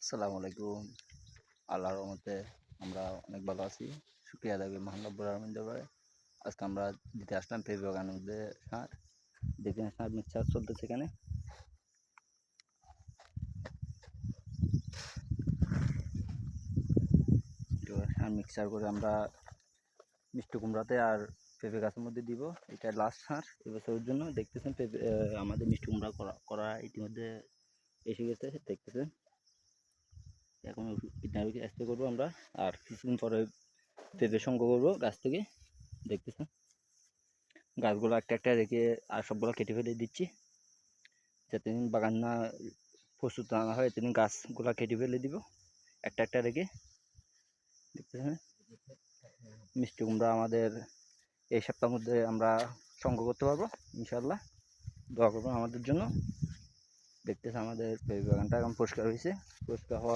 আসসালামু আলাইকুম। আল্লাহর রহমতে আমরা অনেক ভালো আছি। শুকরিয়া আদায় মহান রব্বুল আলামিনের দরবারে। আজকে আমরা দিতে আসলাম পেঁপে বাগানের মধ্যে সার। দেখেন সার মিক্সচার চলতেছে এখানে। সার মিক্সচার করে আমরা মিষ্টি কুমড়াতে আর পেঁপে গাছের মধ্যে দিব। এটা লাস্ট সার এবছরের জন্য। দেখতেছেন পেঁপে আমাদের মিষ্টি কুমড়া করা ইতিমধ্যে এসে গেছে, দেখতেছেন। এখন কীটনাশক স্প্রে করবো আমরা, আর কিছুদিন পরে পেঁপে সংগ্রহ করবো গাছ থেকে। দেখতেছেন গাছগুলো একটা একটা রেখে আর সবগুলো কেটে ফেলে দিচ্ছি, যাতে বাগান না প্রস্তুত না হয় তেমনি গাছগুলো কেটে ফেলে দিব একটা একটা রেখে। দেখতেছেন মিষ্টি কুমড়া আমাদের এই সপ্তাহের মধ্যে আমরা সংগ্রহ করতে পারবো ইনশাল্লাহ। দোয়া করবেন আমাদের জন্য। দেখতেছেন আমাদের পেঁপে বাগানটা এখন পরিষ্কার হয়েছে। পরিষ্কার হওয়ার